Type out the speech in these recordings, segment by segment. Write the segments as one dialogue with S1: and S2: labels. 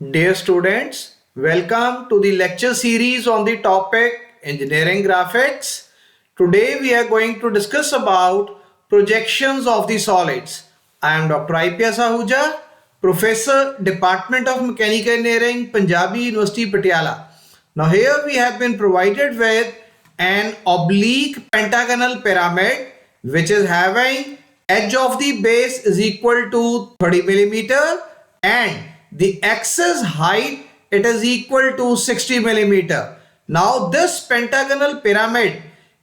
S1: Dear students, welcome to the lecture series on the topic Engineering Graphics. Today we are going to discuss about projections of the solids. I am Dr. IPS Ahuja, Professor, Department of Mechanical Engineering, Punjabi University, Patiala. Now here we have been provided with an oblique pentagonal pyramid which is having edge of the base is equal to 30 millimeter and the axis height it is equal to 60 millimeter. Now this pentagonal pyramid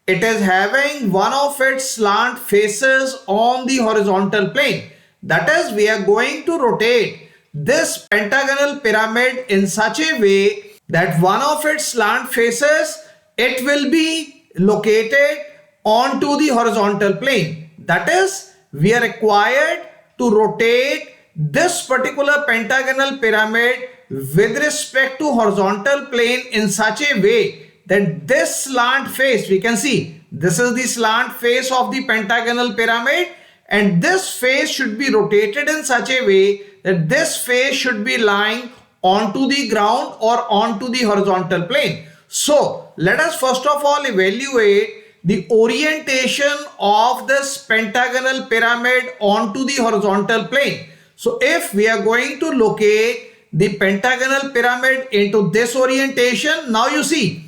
S1: it is having one of its slant faces on the horizontal plane. That is, we are going to rotate this pentagonal pyramid in such a way that one of its slant faces it will be located onto the horizontal plane. That is, we are required to rotate this particular pentagonal pyramid with respect to horizontal plane in such a way that this slant face, we can see this is the slant face of the pentagonal pyramid, and this face should be rotated in such a way that this face should be lying onto the ground or onto the horizontal plane. So let us first of all evaluate the orientation of this pentagonal pyramid onto the horizontal plane. So if we are going to locate the pentagonal pyramid into this orientation, now you see,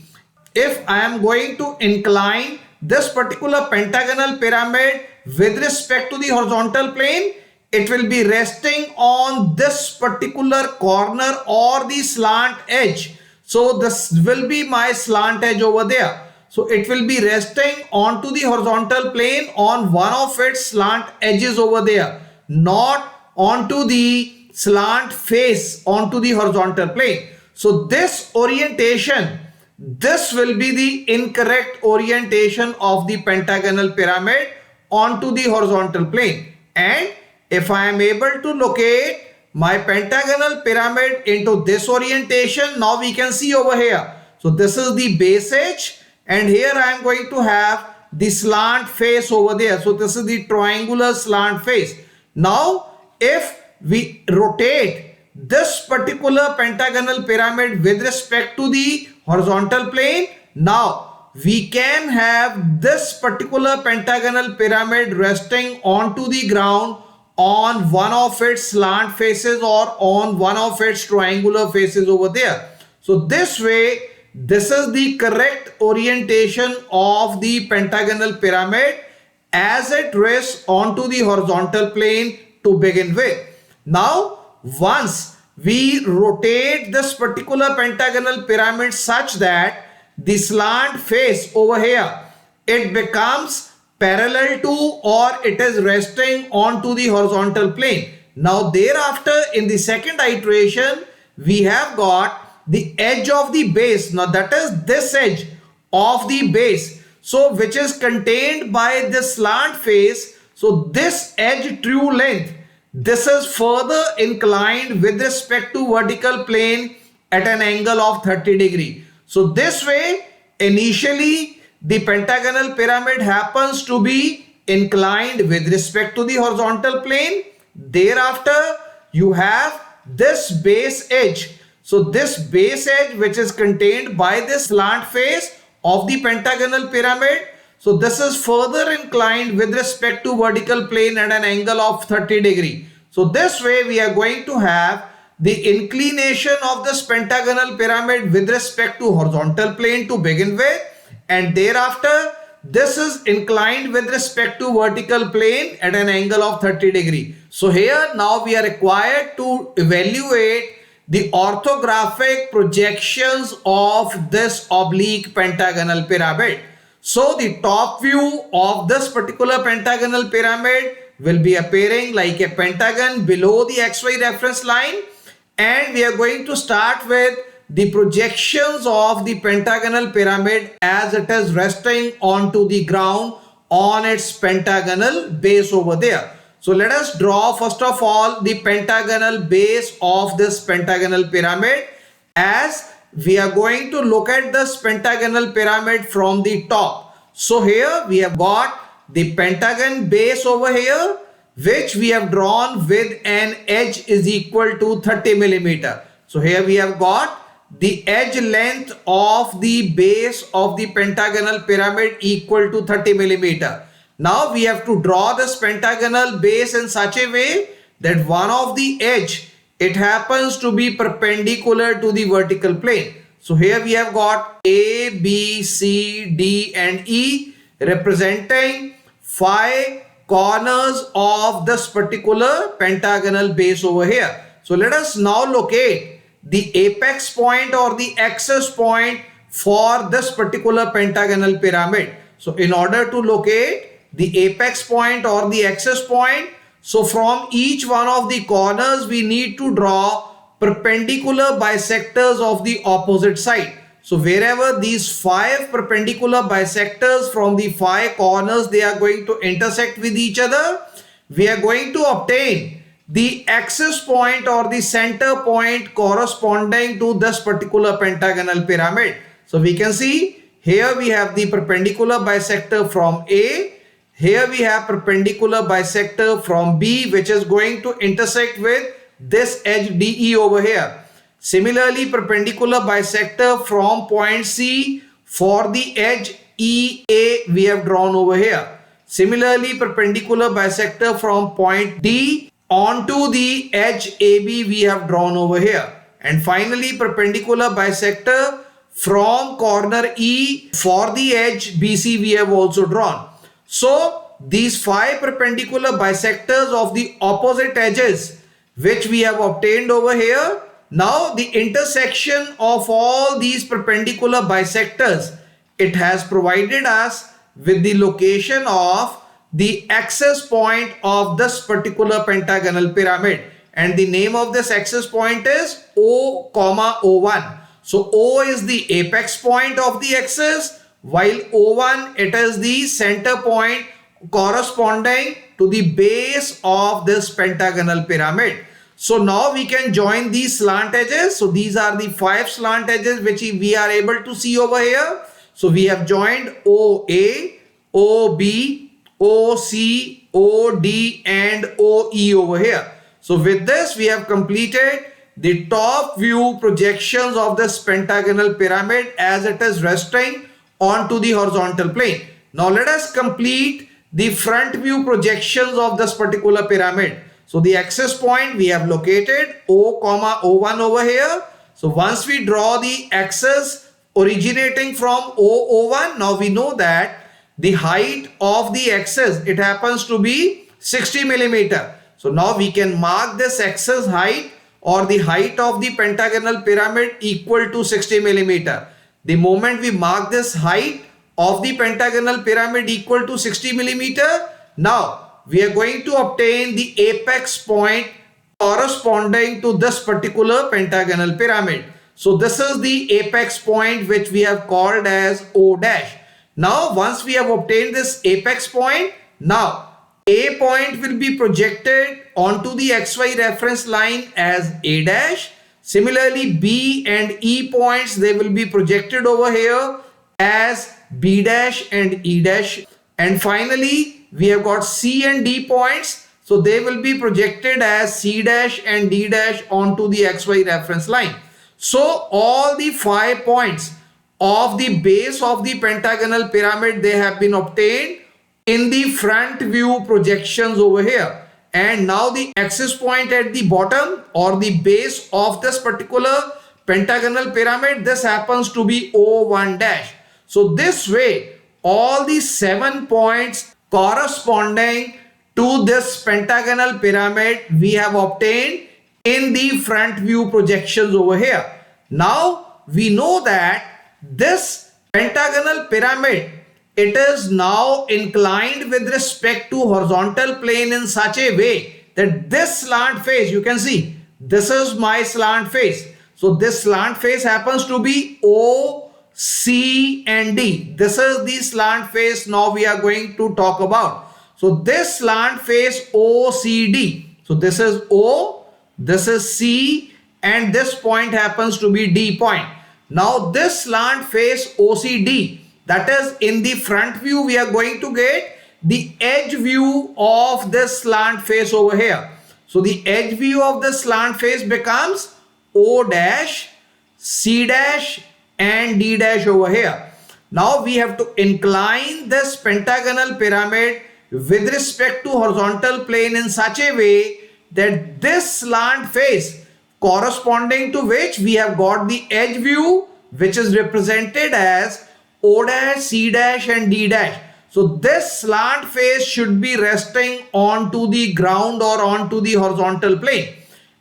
S1: if I am going to incline this particular pentagonal pyramid with respect to the horizontal plane, it will be resting on this particular corner or the slant edge. So this will be my slant edge over there. So it will be resting onto the horizontal plane on one of its slant edges over there, not onto the slant face onto the horizontal plane. So this orientation, this will be the incorrect orientation of the pentagonal pyramid onto the horizontal plane. And if I am able to locate my pentagonal pyramid into this orientation, now we can see over here. So this is the base edge, and here I am going to have the slant face over there. So this is the triangular slant face. Now if we rotate this particular pentagonal pyramid with respect to the horizontal plane, now we can have this particular pentagonal pyramid resting onto the ground on one of its slant faces or on one of its triangular faces over there. So this way, this is the correct orientation of the pentagonal pyramid as it rests onto the horizontal plane to begin with. Now once we rotate this particular pentagonal pyramid such that the slant face over here it becomes parallel to or it is resting onto the horizontal plane. Now thereafter in the second iteration we have got the edge of the base. Now that is this edge of the base, so which is contained by this slant face. So this edge true length, this is further inclined with respect to vertical plane at an angle of 30 degree. So this way initially the pentagonal pyramid happens to be inclined with respect to the horizontal plane. Thereafter you have this base edge. So this base edge which is contained by this slant face of the pentagonal pyramid, so this is further inclined with respect to vertical plane at an angle of 30 degree. So this way we are going to have the inclination of this pentagonal pyramid with respect to horizontal plane to begin with, and thereafter this is inclined with respect to vertical plane at an angle of 30 degree. So here now we are required to evaluate the orthographic projections of this oblique pentagonal pyramid. So the top view of this particular pentagonal pyramid will be appearing like a pentagon below the XY reference line, and we are going to start with the projections of the pentagonal pyramid as it is resting onto the ground on its pentagonal base over there. So let us draw first of all the pentagonal base of this pentagonal pyramid, as we are going to look at this pentagonal pyramid from the top. So here we have got the pentagon base over here, which we have drawn with an edge is equal to 30 millimeter. So here we have got the edge length of the base of the pentagonal pyramid equal to 30 millimeter. Now we have to draw this pentagonal base in such a way that one of the edge, it happens to be perpendicular to the vertical plane. So here we have got A, B, C, D and E representing 5 corners of this particular pentagonal base over here. So let us now locate the apex point or the axis point for this particular pentagonal pyramid. So in order to locate the apex point or the axis point, so from each one of the corners we need to draw perpendicular bisectors of the opposite side. So wherever these 5 perpendicular bisectors from the 5 corners, they are going to intersect with each other, we are going to obtain the axis point or the center point corresponding to this particular pentagonal pyramid. So we can see here we have the perpendicular bisector from A. Here we have perpendicular bisector from B, which is going to intersect with this edge DE over here. Similarly, perpendicular bisector from point C for the edge EA we have drawn over here. Similarly, perpendicular bisector from point D onto the edge AB we have drawn over here. And finally, perpendicular bisector from corner E for the edge BC we have also drawn. So these 5 perpendicular bisectors of the opposite edges which we have obtained over here, now the intersection of all these perpendicular bisectors, it has provided us with the location of the axis point of this particular pentagonal pyramid, and the name of this axis point is O, O1. So O is the apex point of the axis, while O1 it is the center point corresponding to the base of this pentagonal pyramid. So now we can join these slant edges. So these are the 5 slant edges which we are able to see over here. So we have joined OA, OB, OC, OD and OE over here. So with this we have completed the top view projections of this pentagonal pyramid as it is resting onto the horizontal plane. Now let us complete the front view projections of this particular pyramid. So the axis point we have located O, O1 over here. So once we draw the axis originating from O1, now we know that the height of the axis, it happens to be 60 millimeter. So now we can mark this axis height or the height of the pentagonal pyramid equal to 60 millimeter. The moment we mark this height of the pentagonal pyramid equal to 60 millimeter, now we are going to obtain the apex point corresponding to this particular pentagonal pyramid. So this is the apex point which we have called as O dash. Now once we have obtained this apex point, now A point will be projected onto the XY reference line as A dash. Similarly, B and E points, they will be projected over here as B dash and E dash. And finally, we have got C and D points. So they will be projected as C dash and D dash onto the XY reference line. So all the 5 points of the base of the pentagonal pyramid, they have been obtained in the front view projections over here. And now the axis point at the bottom or the base of this particular pentagonal pyramid, this happens to be O1 dash. So this way, all the 7 points corresponding to this pentagonal pyramid we have obtained in the front view projections over here. Now we know that this pentagonal pyramid, it is now inclined with respect to horizontal plane in such a way that this slant face, you can see, this is my slant face. So this slant face happens to be O, C and D. This is the slant face now we are going to talk about. So this slant face OCD. So this is O, this is C and this point happens to be D point. Now this slant face OCD, that is in the front view we are going to get the edge view of this slant face over here. So the edge view of the slant face becomes O dash, C dash and D dash over here. Now we have to incline this pentagonal pyramid with respect to horizontal plane in such a way that this slant face corresponding to which we have got the edge view, which is represented as O dash, C dash and D dash. So this slant face should be resting onto the ground or onto the horizontal plane.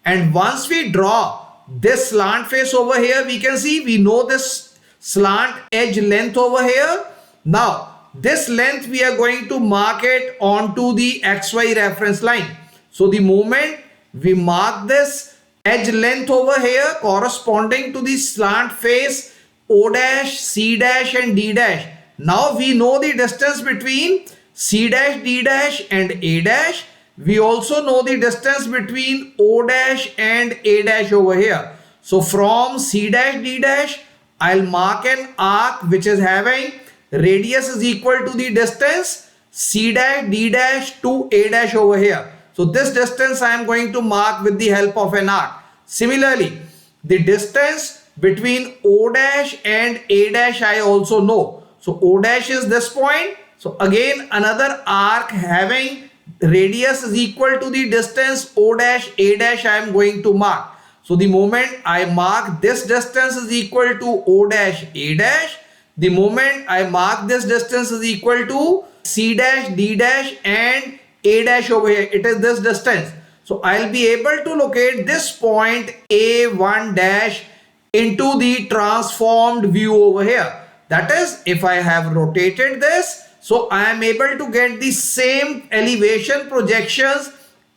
S1: And once we draw this slant face over here, we can see we know this slant edge length over here. Now this length we are going to mark it onto the XY reference line. So the moment we mark this edge length over here corresponding to the slant face O dash, C dash and D dash. Now we know the distance between C dash, D dash and A dash. We also know the distance between O dash and A dash over here. So from C dash, D dash, I'll mark an arc which is having radius is equal to the distance C dash, D dash to A dash over here. So this distance I am going to mark with the help of an arc. Similarly, the distance between O dash and A dash I also know. So O dash is this point. So again another arc having radius is equal to the distance O dash, A dash I am going to mark. So the moment I mark this distance is equal to O dash, A dash. The moment I mark this distance is equal to C dash, D dash and A dash over here. It is this distance. So I'll be able to locate this point A1 dash into the transformed view over here. That is, if I have rotated this, so I am able to get the same elevation projections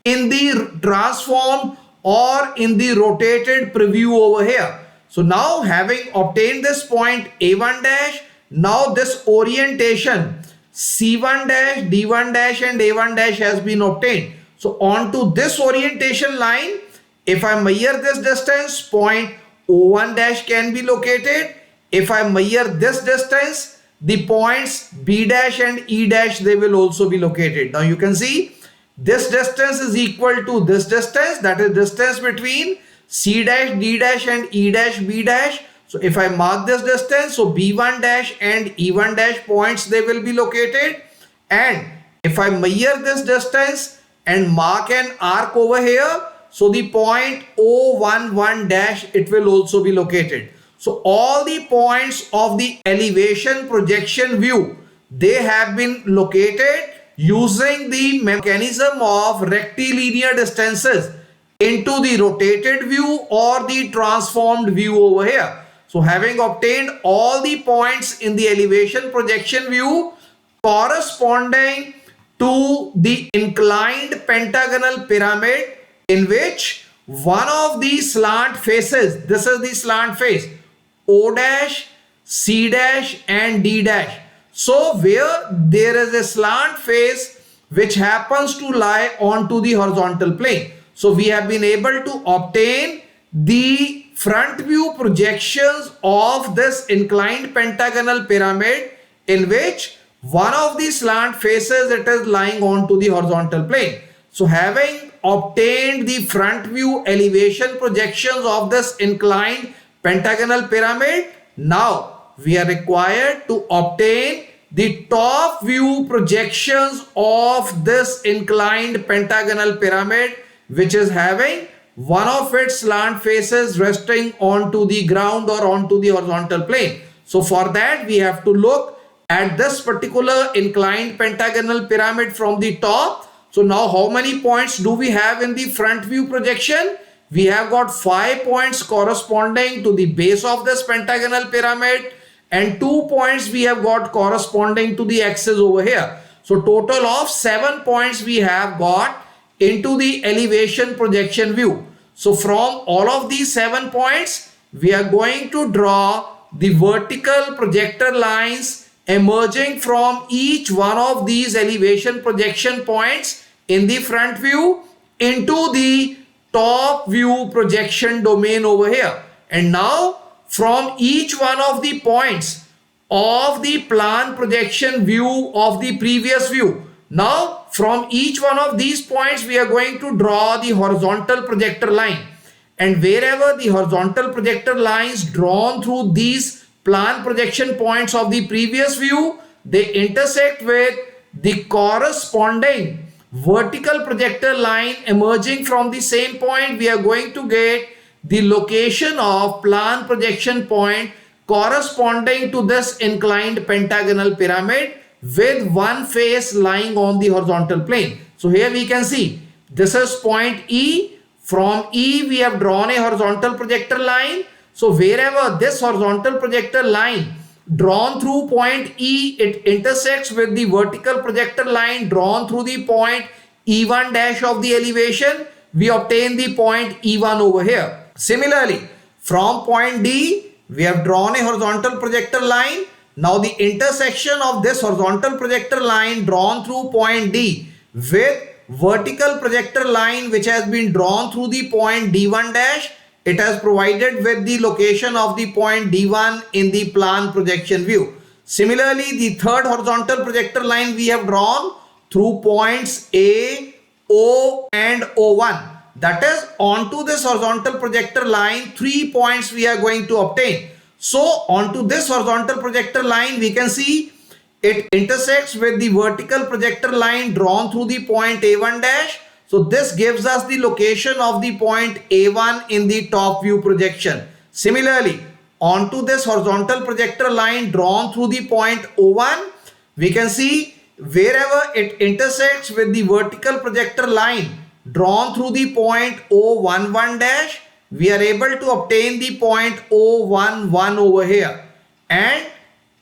S1: in the transformed or in the rotated preview over here. So now having obtained this point A1 dash, now this orientation C1 dash, D1 dash and A1 dash has been obtained. So onto this orientation line, if I measure this distance, point O1 dash can be located. If I measure this distance, the points B dash and E dash, they will also be located. Now you can see this distance is equal to this distance, that is distance between C dash, D dash and E dash, B dash. So if I mark this distance, so B1 dash and E1 dash points, they will be located. And if I measure this distance and mark an arc over here, so the point O11 dash, it will also be located. So all the points of the elevation projection view, they have been located using the mechanism of rectilinear distances into the rotated view or the transformed view over here. So having obtained all the points in the elevation projection view corresponding to the inclined pentagonal pyramid in which one of the slant faces, this is the slant face, O dash, C dash and D dash. So where there is a slant face which happens to lie onto the horizontal plane. So we have been able to obtain the front view projections of this inclined pentagonal pyramid in which one of the slant faces, it is lying onto the horizontal plane. So having obtained the front view elevation projections of this inclined pentagonal pyramid, now we are required to obtain the top view projections of this inclined pentagonal pyramid, which is having one of its slant faces resting onto the ground or onto the horizontal plane. So for that we have to look at this particular inclined pentagonal pyramid from the top. So now how many points do we have in the front view projection? We have got 5 points corresponding to the base of this pentagonal pyramid and 2 points we have got corresponding to the axis over here. So total of 7 points we have got into the elevation projection view. So from all of these 7 points, we are going to draw the vertical projector lines emerging from each one of these elevation projection points in the front view into the top view projection domain over here. And now from each one of the points of the plan projection view of the previous view, now from each one of these points we are going to draw the horizontal projector line. and wherever the horizontal projector lines drawn through these plan projection points of the previous view, they intersect with the corresponding vertical projector line emerging from the same point, we are going to get the location of plan projection point corresponding to this inclined pentagonal pyramid with one face lying on the horizontal plane. So here we can see this is point E. From E we have drawn a horizontal projector line. So wherever this horizontal projector line drawn through point E, it intersects with the vertical projector line drawn through the point E1 dash of the elevation, we obtain the point E1 over here. Similarly, from point D, we have drawn a horizontal projector line. Now the intersection of this horizontal projector line drawn through point D with vertical projector line which has been drawn through the point D1 dash, it has provided with the location of the point D1 in the plan projection view. Similarly, the third horizontal projector line we have drawn through points A, O and O1. That is, onto this horizontal projector line, 3 points we are going to obtain. So onto this horizontal projector line, we can see it intersects with the vertical projector line drawn through the point A1 dash. So this gives us the location of the point A1 in the top view projection. Similarly, onto this horizontal projector line drawn through the point O1, we can see wherever it intersects with the vertical projector line drawn through the point O11 dash, we are able to obtain the point O11 over here. And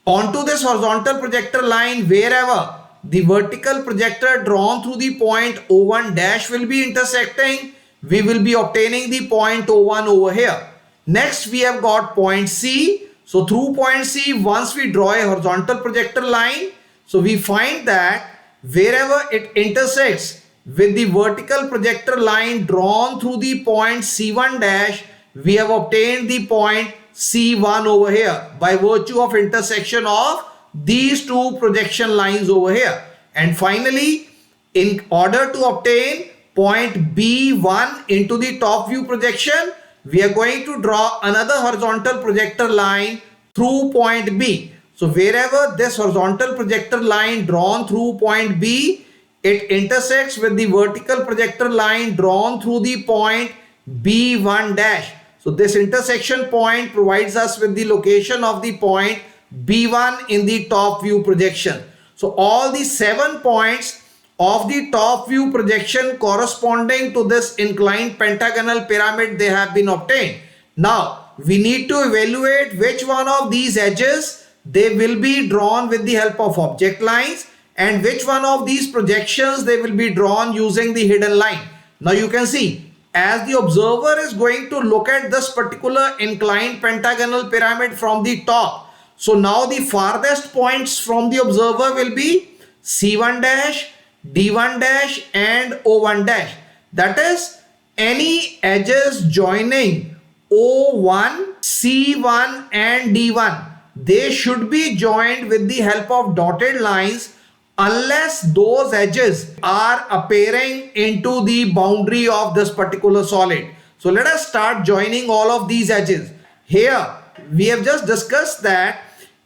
S1: onto this horizontal projector line, wherever the vertical projector drawn through the point O1 dash will be intersecting, we will be obtaining the point O1 over here. Next, we have got point C. So through point C, once we draw a horizontal projector line, so we find that wherever it intersects with the vertical projector line drawn through the point C1 dash, we have obtained the point C1 over here by virtue of intersection of these two projection lines over here. And finally, in order to obtain point B1 into the top view projection, we are going to draw another horizontal projector line through point B. So wherever this horizontal projector line drawn through point B, it intersects with the vertical projector line drawn through the point B1 dash. So this intersection point provides us with the location of the point B1 in the top view projection. So all the 7 points of the top view projection corresponding to this inclined pentagonal pyramid, they have been obtained. Now we need to evaluate which one of these edges they will be drawn with the help of object lines and which one of these projections they will be drawn using the hidden line. Now you can see, as the observer is going to look at this particular inclined pentagonal pyramid from the top, so now the farthest points from the observer will be C1 dash, D1 dash and O1 dash. That is, any edges joining O1, C1 and D1, they should be joined with the help of dotted lines unless those edges are appearing into the boundary of this particular solid. So let us start joining all of these edges. Here we have just discussed that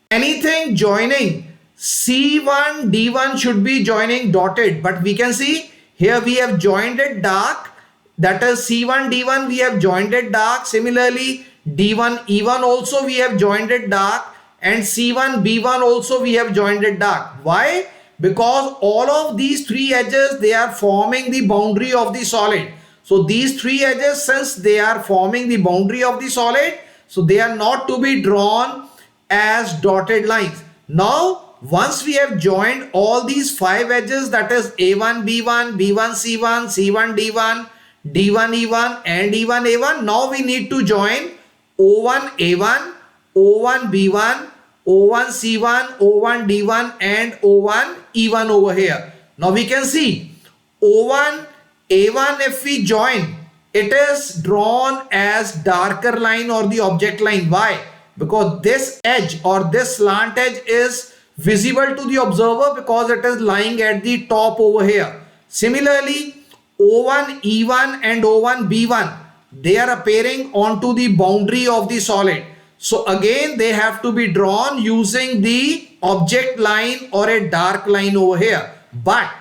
S1: anything joining C1, D1 should be joining dotted, but we can see here we have joined it dark. That is C1, D1 we have joined it dark. Similarly, D1, E1 also we have joined it dark, and C1, B1 also we have joined it dark. Why? Because all of these 3 edges, they are forming the boundary of the solid. So these 3 edges, since they are forming the boundary of the solid, so they are not to be drawn as dotted lines. Now once we have joined all these 5 edges, that is A1 B1, B1 C1, C1 D1, D1 E1 and E1 A1, now we need to join O1 A1, O1 B1, O1 C1, O1 D1 and O1 E1 over here. Now we can see O1 A1, if we join, it is drawn as darker line or the object line. Why? Because this edge or this slant edge is visible to the observer because it is lying at the top over here. Similarly, O1 E1 and O1 B1, they are appearing onto the boundary of the solid. So again, they have to be drawn using the object line or a dark line over here. But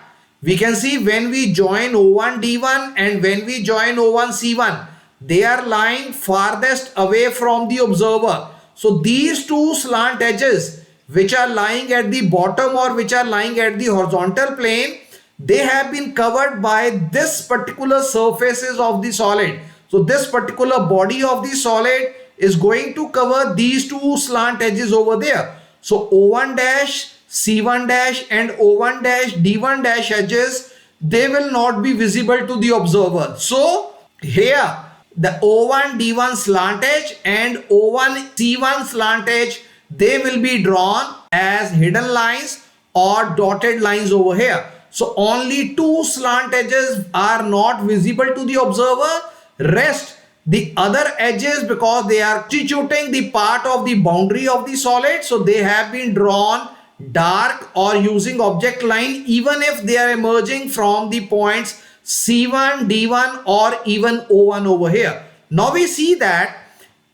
S1: we can see when we join O1 D1 and when we join O1 C1, they are lying farthest away from the observer. So these two slant edges which are lying at the bottom or which are lying at the horizontal plane, they have been covered by this particular surfaces of the solid. So this particular body of the solid is going to cover these two slant edges over there. So O1 dash, C1 dash and O1 dash, D1 dash edges, they will not be visible to the observer. So here the O1 D1 slant edge and O1 C1 slant edge, they will be drawn as hidden lines or dotted lines over here. So only two slant edges are not visible to the observer. Rest, the other edges, because they are constituting the part of the boundary of the solid, so they have been drawn dark or using object line, even if they are emerging from the points C1, D1 or even O1 over here. Now we see that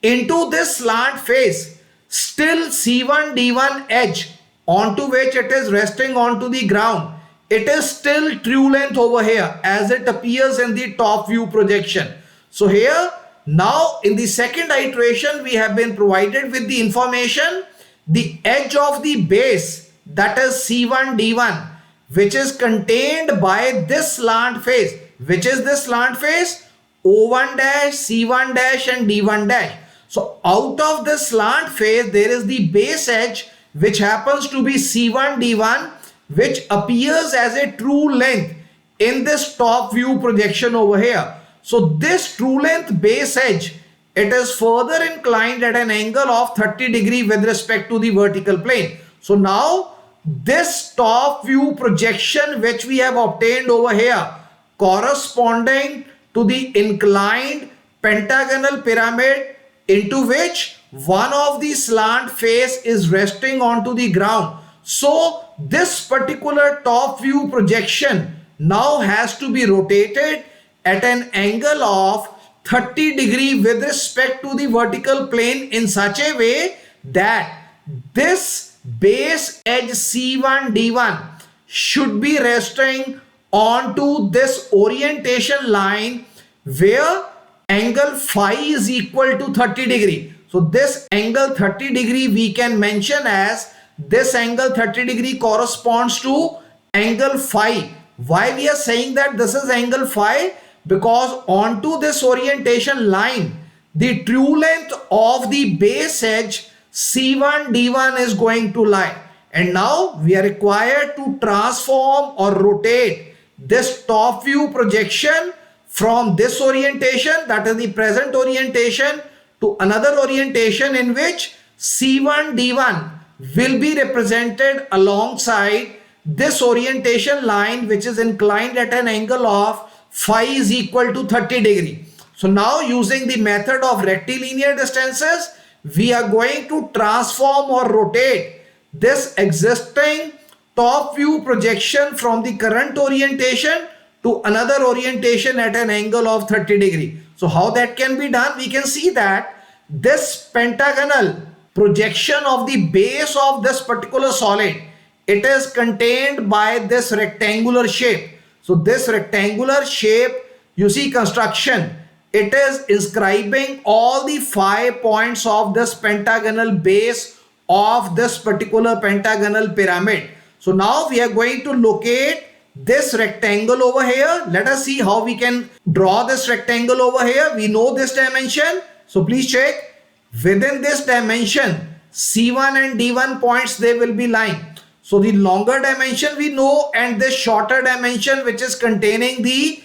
S1: into this slant face, still C1, D1 edge onto which it is resting onto the ground, it is still true length over here as it appears in the top view projection. So here now in the second iteration, we have been provided with the information, the edge of the base, that is C1 D1, which is contained by this slant face. Which is this slant face? O1 dash, C1 dash and D1 dash. So out of this slant face, there is the base edge which happens to be C1 D1, which appears as a true length in this top view projection over here. So this true length base edge, it is further inclined at an angle of 30 degree with respect to the vertical plane. So now this top view projection which we have obtained over here, corresponding to the inclined pentagonal pyramid into which one of the slant face is resting onto the ground. So this particular top view projection now has to be rotated at an angle of 30 degree with respect to the vertical plane in such a way that this base edge C1 D1 should be resting onto this orientation line where angle phi is equal to 30 degree. So this angle 30 degree we can mention as this angle 30 degree corresponds to angle phi. Why we are saying that this is angle phi? Because onto this orientation line, the true length of the base edge C1 D1 is going to lie. And now we are required to transform or rotate this top view projection from this orientation, that is the present orientation, to another orientation in which C1 D1 will be represented alongside this orientation line which is inclined at an angle of phi is equal to 30 degree. So now using the method of rectilinear distances, we are going to transform or rotate this existing top view projection from the current orientation to another orientation at an angle of 30 degree. So how that can be done? We can see that this pentagonal projection of the base of this particular solid, it is contained by this rectangular shape. So this rectangular shape, you see construction, it is inscribing all the 5 points of this pentagonal base of this particular pentagonal pyramid. So now we are going to locate this rectangle over here. Let us see how we can draw this rectangle over here. We know this dimension. So please check. Within this dimension, C1 and D1 points, they will be lying. So the longer dimension we know, and this shorter dimension which is containing the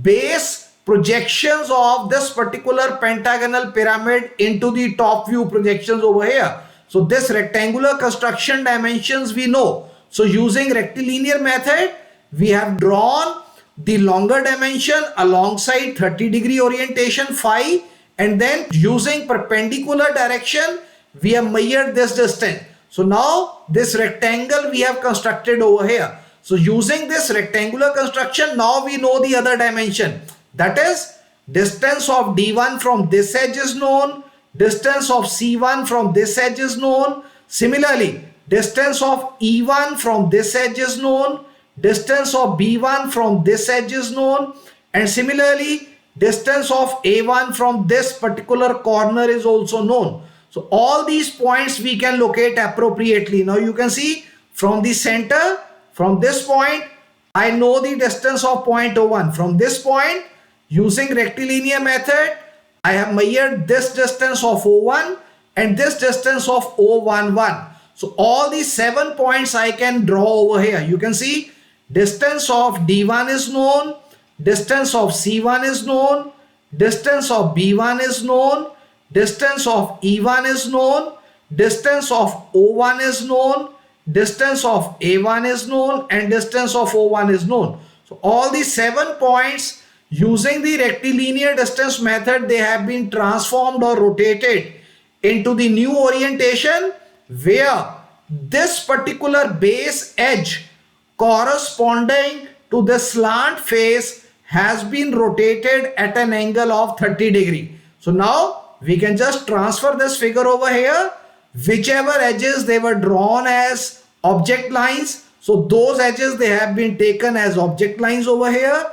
S1: base projections of this particular pentagonal pyramid into the top view projections over here. So this rectangular construction dimensions we know. So using rectilinear method, we have drawn the longer dimension alongside 30 degree orientation phi, and then using perpendicular direction, we have measured this distance. So now this rectangle we have constructed over here. So using this rectangular construction, now we know the other dimension. That is, Distance of D1 from this edge is known. Distance of C1 from this edge is known. Similarly, distance of E1 from this edge is known. Distance of B1 from this edge is known. And similarly, distance of A1 from this particular corner is also known. So all these points we can locate appropriately. Now you can see from the center, from this point, I know the distance of point O1. From this point, using rectilinear method, I have measured this distance of O1 and this distance of O11. So all these 7 points I can draw over here. You can see distance of D1 is known, distance of C1 is known, distance of B1 is known, distance of E1 is known, distance of O1 is known, distance of A1 is known, and distance of O1 is known. So all these 7 points, using the rectilinear distance method, they have been transformed or rotated into the new orientation where this particular base edge corresponding to the slant face has been rotated at an angle of 30 degree. So now we can just transfer this figure over here. Whichever edges they were drawn as object lines, so those edges they have been taken as object lines over here.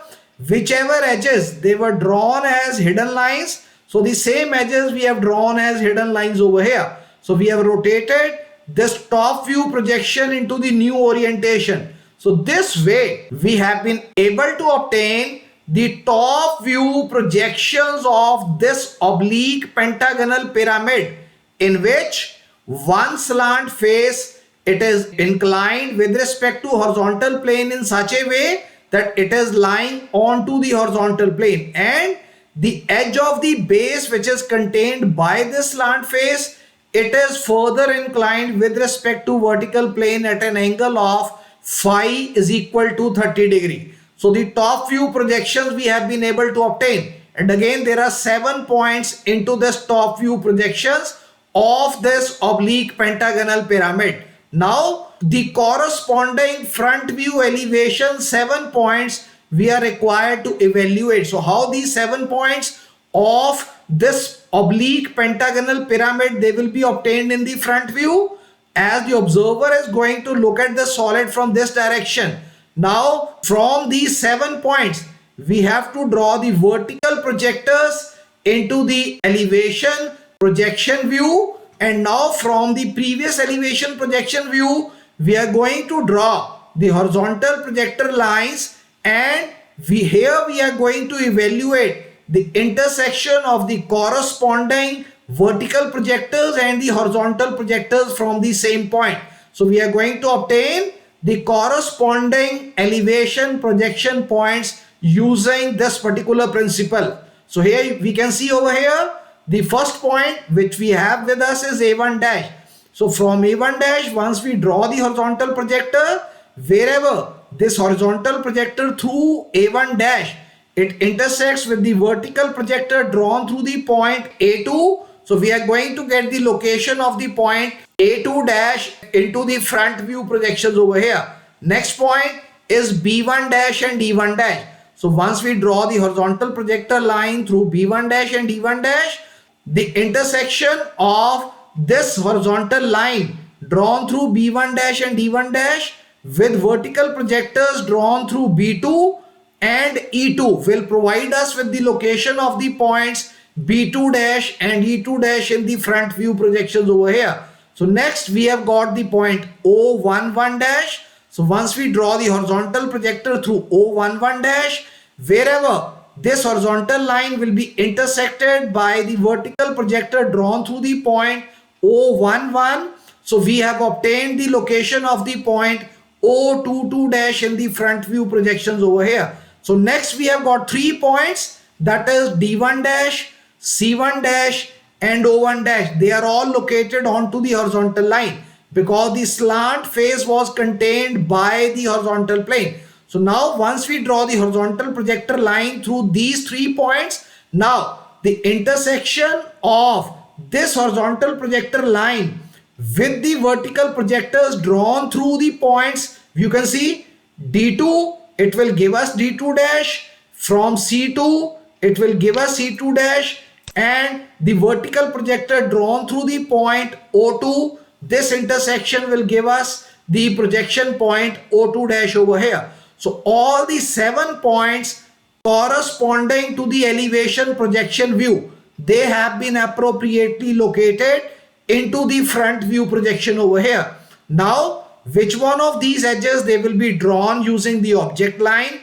S1: Whichever edges they were drawn as hidden lines, so the same edges we have drawn as hidden lines over here. So we have rotated this top view projection into the new orientation. So this way we have been able to obtain the top view projections of this oblique pentagonal pyramid, in which one slant face, it is inclined with respect to horizontal plane in such a way that it is lying onto the horizontal plane, and the edge of the base which is contained by this slant face, it is further inclined with respect to vertical plane at an angle of phi is equal to 30 degree. So the top view projections we have been able to obtain, and again there are 7 points into this top view projections of this oblique pentagonal pyramid. Now the corresponding front view elevation 7 points we are required to evaluate. So how these 7 points of this oblique pentagonal pyramid they will be obtained in the front view, as the observer is going to look at the solid from this direction. Now from these 7 points we have to draw the vertical projectors into the elevation projection view, and now from the previous elevation projection view we are going to draw the horizontal projector lines, and we are going to evaluate the intersection of the corresponding vertical projectors and the horizontal projectors from the same point. So we are going to obtain the corresponding elevation projection points using this particular principle. So here we can see over here the first point which we have with us is A1 dash. So from A1 dash, once we draw the horizontal projector, wherever this horizontal projector through A1 dash, it intersects with the vertical projector drawn through the point A2. So we are going to get the location of the point A2 dash into the front view projections over here. Next point is B1 dash and D1 dash. So once we draw the horizontal projector line through B1 dash and D1 dash, the intersection of this horizontal line drawn through B1 dash and D1 dash with vertical projectors drawn through B2 and E2 will provide us with the location of the points B2 dash and E2 dash in the front view projections over here. So next we have got the point O11 dash. So once we draw the horizontal projector through O11 dash, wherever this horizontal line will be intersected by the vertical projector drawn through the point O11. So we have obtained the location of the point O22 dash in the front view projections over here. So next we have got 3 points, that is D1 dash, C1 dash and O1 dash. They are all located onto the horizontal line because the slant face was contained by the horizontal plane. So now once we draw the horizontal projector line through these 3 points, now the intersection of this horizontal projector line with the vertical projectors drawn through the points, you can see D2, it will give us D2 dash. From C2, it will give us C2 dash, and the vertical projector drawn through the point O2, this intersection will give us the projection point O2 dash over here. So all the 7 points corresponding to the elevation projection view, they have been appropriately located into the front view projection over here. Now, which one of these edges they will be drawn using the object line,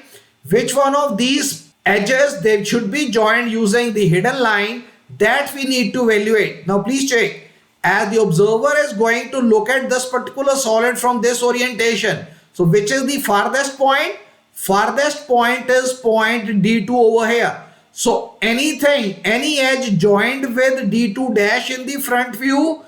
S1: which one of these edges they should be joined using the hidden line, that we need to evaluate. Now please check, as the observer is going to look at this particular solid from this orientation. So which is the farthest point? Farthest point is point D2 over here. So anything, any edge joined with D2 dash in the front view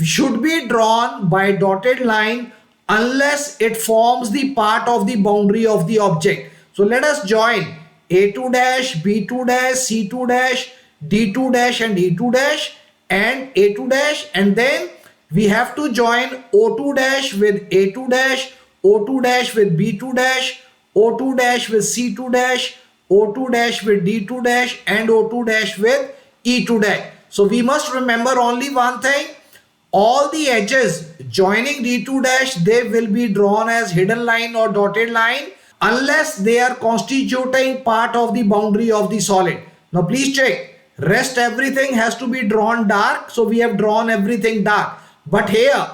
S1: should be drawn by dotted line unless it forms the part of the boundary of the object. So let us join A2 dash, B2 dash, C2 dash, D2 dash and E2 dash and A2 dash, and then we have to join O2 dash with A2 dash, O2 dash with B2 dash, O2 dash with C2 dash, O2 dash with D2 dash and O2 dash with E2 dash. So we must remember only one thing, all the edges joining D2 dash, they will be drawn as hidden line or dotted line unless they are constituting part of the boundary of the solid. Now please check, rest everything has to be drawn dark, so we have drawn everything dark. But here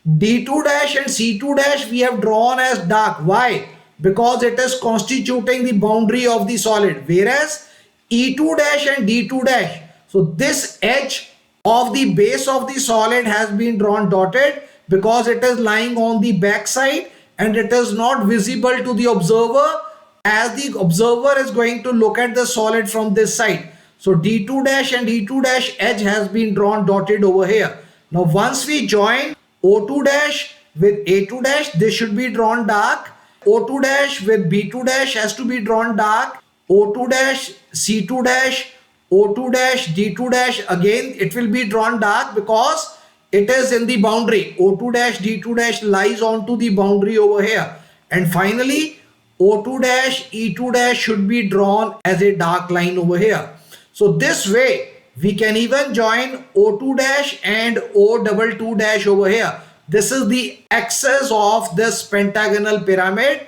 S1: D2 dash and C2 dash we have drawn as dark. Why? Because it is constituting the boundary of the solid, whereas E2 dash and D2 dash, so this edge of the base of the solid has been drawn dotted because it is lying on the back side and it is not visible to the observer, as the observer is going to look at the solid from this side. So D2 dash and E2 dash edge has been drawn dotted over here. Now once we join O2 dash with A2 dash, this should be drawn dark. O2 dash with B2 dash has to be drawn dark. O2 dash, C2 dash, O2 dash, D2 dash, again it will be drawn dark because it is in the boundary. O2 dash, D2 dash lies onto the boundary over here. And finally O2 dash, E2 dash should be drawn as a dark line over here. So this way we can even join O2 dash and O22 dash over here. This is the axis of this pentagonal pyramid,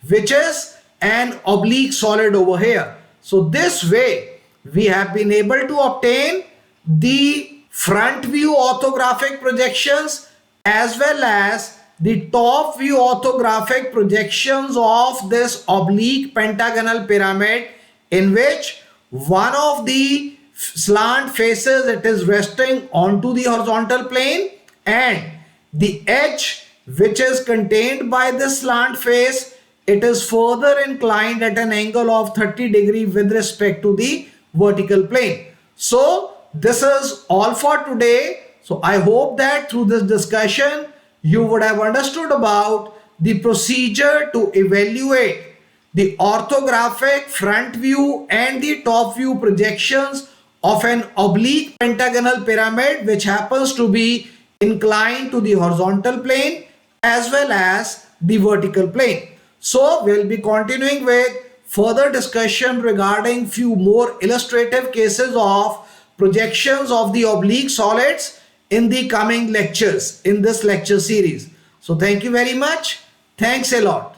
S1: which is an oblique solid over here. So this way we have been able to obtain the front view orthographic projections as well as the top view orthographic projections of this oblique pentagonal pyramid, in which one of the slant faces, it is resting onto the horizontal plane, and the edge which is contained by the slant face, it is further inclined at an angle of 30 degrees with respect to the vertical plane. So this is all for today. So I hope that through this discussion you would have understood about the procedure to evaluate the orthographic front view and the top view projections of an oblique pentagonal pyramid which happens to be inclined to the horizontal plane as well as the vertical plane. So we'll be continuing with further discussion regarding few more illustrative cases of projections of the oblique solids in the coming lectures in this lecture series. So thank you very much. Thanks a lot.